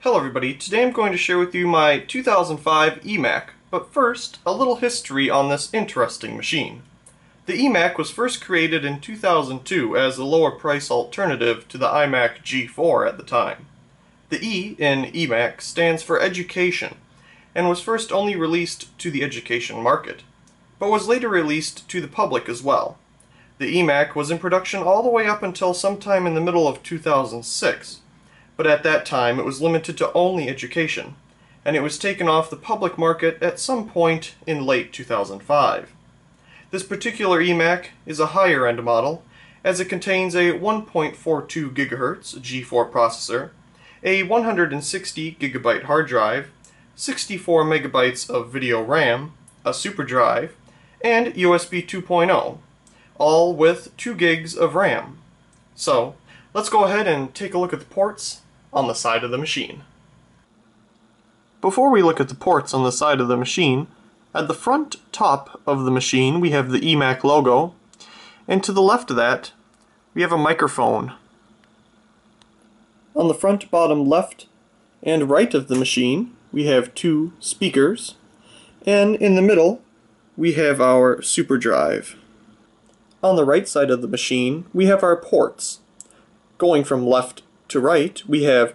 Hello everybody, today I'm going to share with you my 2005 eMac, but first, a little history on this interesting machine. The eMac was first created in 2002 as a lower price alternative to the iMac G4 at the time. The E in eMac stands for education, and was first only released to the education market, but was later released to the public as well. The eMac was in production all the way up until sometime in the middle of 2006. But at that time it was limited to only education, and it was taken off the public market at some point in late 2005. This particular eMac is a higher end model, as it contains a 1.42 GHz G4 processor, a 160 GB hard drive, 64 MB of video RAM, a SuperDrive, and USB 2.0, all with 2 gigs of RAM. So, let's go ahead and take a look at the ports on the side of the machine. Before we look at the ports on the side of the machine, at the front top of the machine we have the eMac logo, and to the left of that we have a microphone. On the front, bottom, left, and right of the machine we have 2 speakers, and in the middle we have our SuperDrive. On the right side of the machine we have our ports. Going from left to right, we have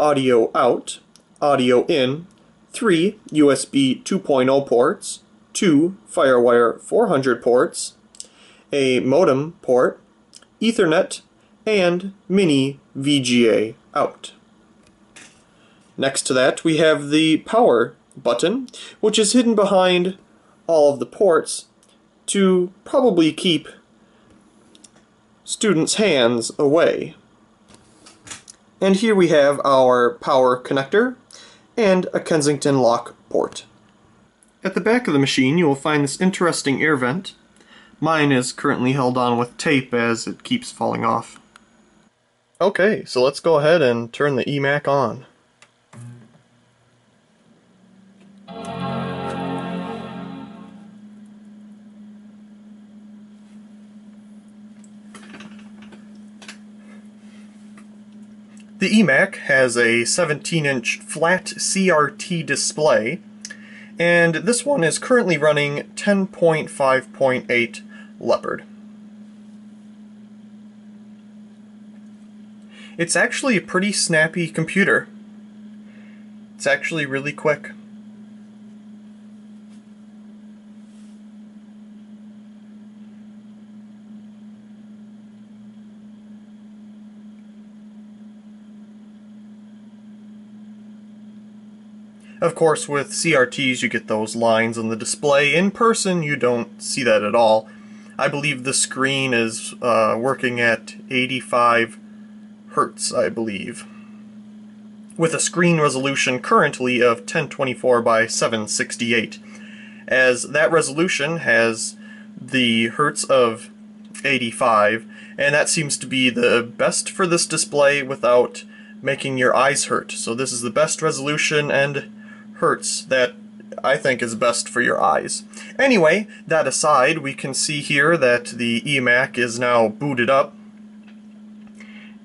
audio out, audio in, 3 USB 2.0 ports, 2 FireWire 400 ports, a modem port, Ethernet, and mini VGA out. Next to that, we have the power button, which is hidden behind all of the ports to probably keep students' hands away. And here we have our power connector and a Kensington lock port. At the back of the machine you will find this interesting air vent. Mine is currently held on with tape as it keeps falling off. Okay, so let's go ahead and turn the eMac on. The eMac has a 17-inch flat CRT display, and this one is currently running 10.5.8 Leopard. It's actually a pretty snappy computer. It's actually really quick. Of course, with CRTs you get those lines on the display. In person you don't see that at all. I believe the screen is working at 85 Hertz, I believe, with a screen resolution currently of 1024 by 768. As that resolution has the Hertz of 85, and that seems to be the best for this display without making your eyes hurt. So this is the best resolution and Hertz that I think is best for your eyes. Anyway, that aside, we can see here that the eMac is now booted up.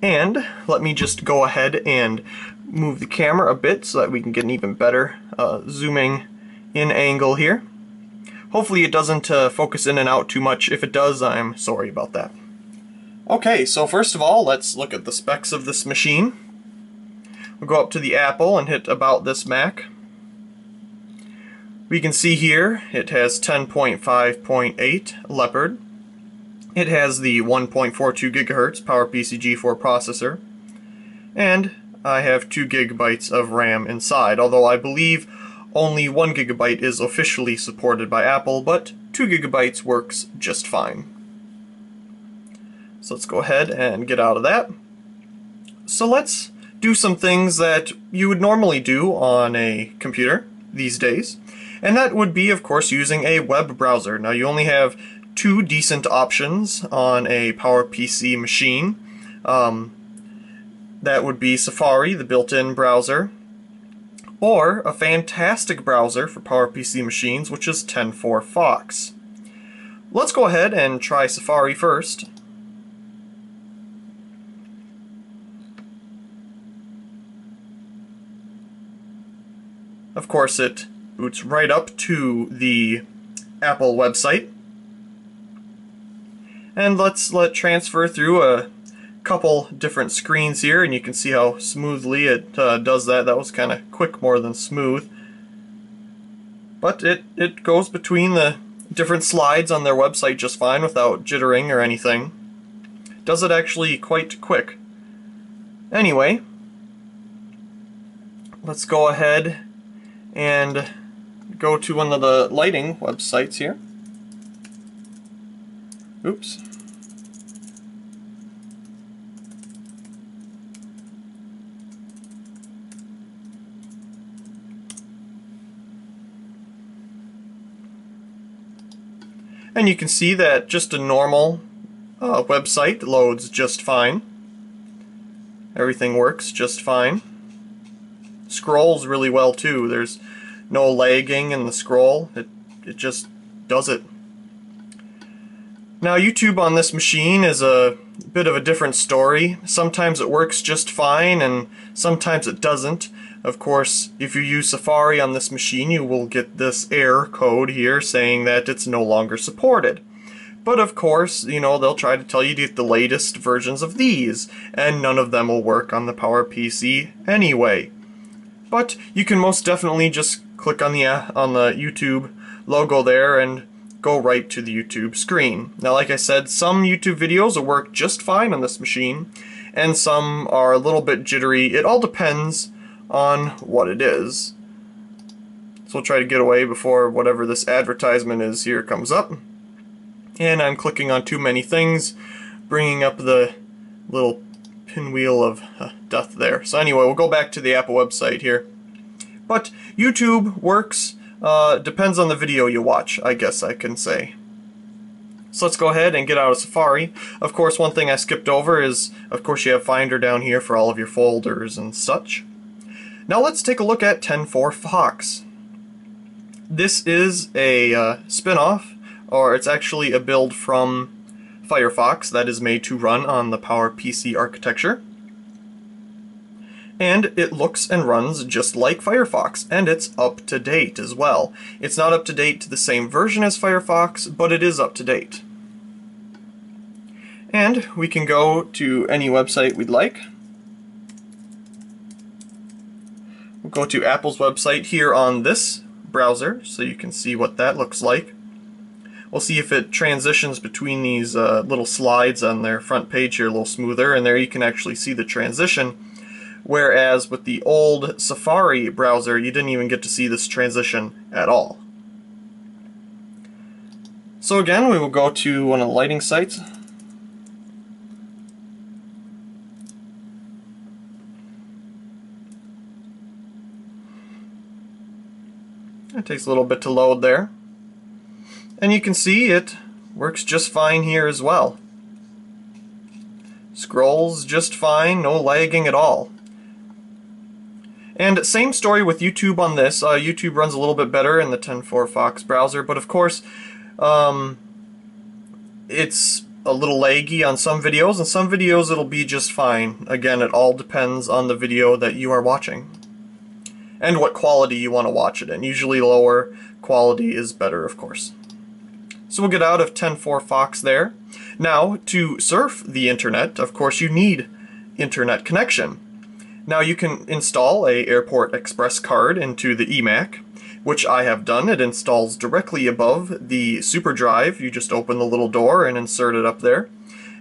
And let me just go ahead and move the camera a bit so that we can get an even better zooming in angle here. Hopefully it doesn't focus in and out too much. If it does, I'm sorry about that. Okay, so first of all, let's look at the specs of this machine. We'll go up to the Apple and hit About This Mac. We can see here it has 10.5.8 Leopard. It has the 1.42 GHz PowerPC G4 processor, and I have 2 GB of RAM inside, although I believe only 1 GB is officially supported by Apple, but 2 GB works just fine. So let's go ahead and get out of that. So let's do some things that you would normally do on a computer these days. And that would be, of course, using a web browser. Now, you only have 2 decent options on a PowerPC machine. That would be Safari, the built-in browser, or a fantastic browser for PowerPC machines, which is 10.4 Fox. Let's go ahead and try Safari first. Of course, it boots right up to the Apple website. And let's let transfer through a couple different screens here, and you can see how smoothly it does that. That was kind of quick more than smooth. But it goes between the different slides on their website just fine without jittering or anything. Does it actually quite quick. Anyway, let's go ahead and go to one of the lighting websites here. Oops. And you can see that just a normal website loads just fine. Everything works just fine. Scrolls really well too. There's no lagging in the scroll. It just does it. Now YouTube on this machine is a bit of a different story. Sometimes it works just fine and sometimes it doesn't. Of course, if you use Safari on this machine, you will get this error code here saying that it's no longer supported. But of course, you know, they'll try to tell you to get the latest versions of these, and none of them will work on the PowerPC anyway. But you can most definitely just click on the YouTube logo there and go right to the YouTube screen. Now, like I said, some YouTube videos will work just fine on this machine, and some are a little bit jittery. It all depends on what it is. So we'll try to get away before whatever this advertisement is here comes up. And I'm clicking on too many things, bringing up the little pinwheel of death there. So anyway, we'll go back to the Apple website here. But YouTube works, depends on the video you watch, I guess I can say. So let's go ahead and get out of Safari. Of course, one thing I skipped over is, of course, you have Finder down here for all of your folders and such. Now let's take a look at 10.4 Fox. This is a spin-off, or it's actually a build from Firefox that is made to run on the PowerPC architecture. And it looks and runs just like Firefox, and it's up to date as well. It's not up to date to the same version as Firefox, but it is up to date. And we can go to any website we'd like. We'll go to Apple's website here on this browser, so you can see what that looks like. We'll see if it transitions between these little slides on their front page here a little smoother, and there you can actually see the transition. Whereas with the old Safari browser, you didn't even get to see this transition at all. So again, we will go to one of the lighting sites. It takes a little bit to load there. And you can see it works just fine here as well. Scrolls just fine, no lagging at all. And same story with YouTube on this. YouTube runs a little bit better in the 10.4 Fox browser, but of course it's a little laggy on some videos, and some videos it'll be just fine. Again, it all depends on the video that you are watching and what quality you want to watch it in. Usually lower quality is better, of course. So we'll get out of 10.4 Fox there. Now, to surf the internet, of course, you need internet connection. Now you can install a Airport Express card into the eMac, which I have done. It installs directly above the SuperDrive. You just open the little door and insert it up there.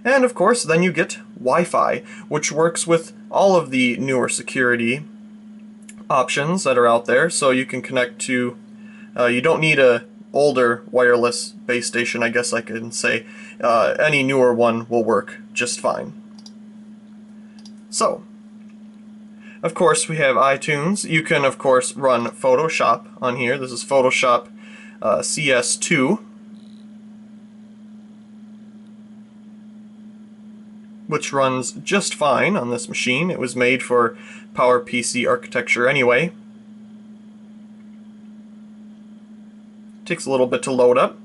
And of course, then you get Wi-Fi, which works with all of the newer security options that are out there. So you can connect to, you don't need a older wireless base station, I guess I can say. Any newer one will work just fine. So, of course, we have iTunes. You can, of course, run Photoshop on here. This is Photoshop CS2, which runs just fine on this machine. It was made for PowerPC architecture anyway. Takes a little bit to load up,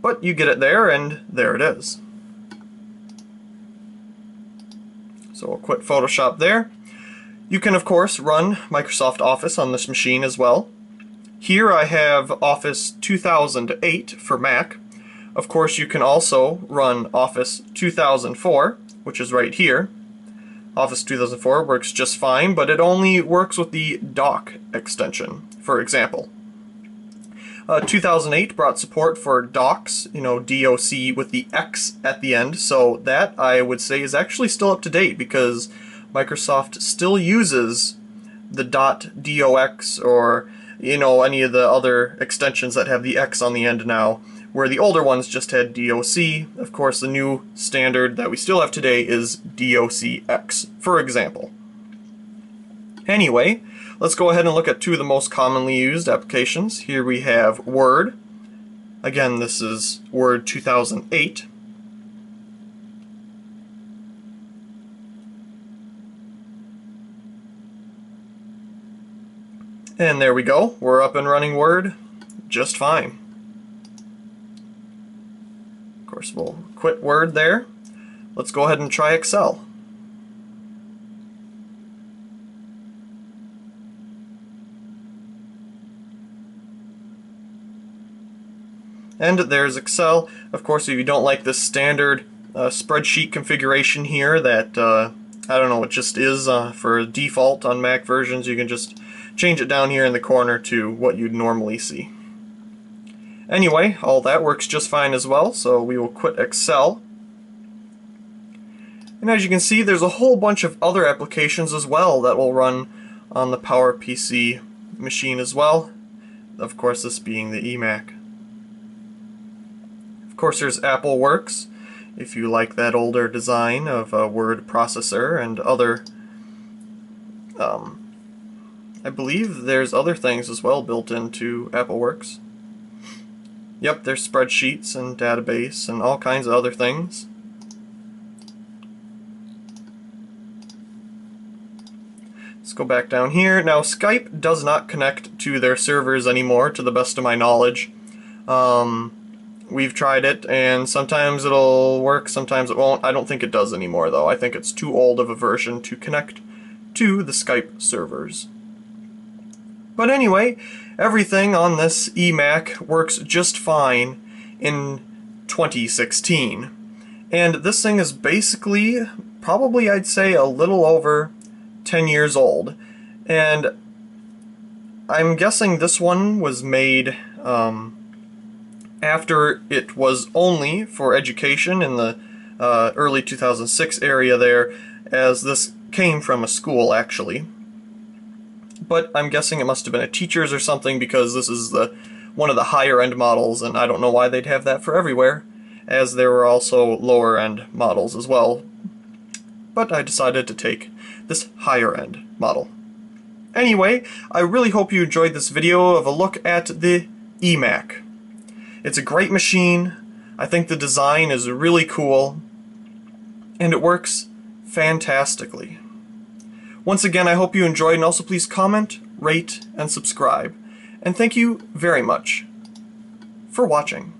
but you get it there, and there it is. So we'll quit Photoshop there. You can, of course, run Microsoft Office on this machine as well. Here I have Office 2008 for Mac. Of course, you can also run Office 2004, which is right here. Office 2004 works just fine, but it only works with the dock extension, for example. 2008 brought support for docks, DOC with the X at the end, so that I would say is actually still up to date because Microsoft still uses the .dox or any of the other extensions that have the X on the end now, where the older ones just had DOC. Of course, the new standard that we still have today is DOCX, for example. Anyway, let's go ahead and look at two of the most commonly used applications. Here we have Word. Again, this is Word 2008. And there we go, we're up and running Word just fine. Of course, we'll quit Word there. Let's go ahead and try Excel. And there's Excel. Of course, if you don't like this standard spreadsheet configuration here that, I don't know, it just is for default on Mac versions, you can just change it down here in the corner to what you'd normally see. Anyway, all that works just fine as well, so we will quit Excel. And as you can see, there's a whole bunch of other applications as well that will run on the PowerPC machine as well. Of course, this being the eMac. Of course, there's Apple Works, if you like that older design of a word processor and other I believe there's other things as well built into Apple Works. Yep, there's spreadsheets and database and all kinds of other things. Let's go back down here. Now, Skype does not connect to their servers anymore, to the best of my knowledge. We've tried it, and sometimes it'll work, sometimes it won't. I don't think it does anymore, though. I think it's too old of a version to connect to the Skype servers. But anyway, everything on this eMac works just fine in 2016. And this thing is basically, probably I'd say a little over 10 years old. And I'm guessing this one was made after it was only for education in the early 2006 area there, as this came from a school actually. But I'm guessing it must have been a teacher's or something, because this is one of the higher end models, and I don't know why they'd have that for everywhere, as there were also lower end models as well. But I decided to take this higher end model. Anyway, I really hope you enjoyed this video of a look at the eMac. It's a great machine. I think the design is really cool, and it works fantastically. Once again, I hope you enjoyed, and also please comment, rate, and subscribe. And thank you very much for watching.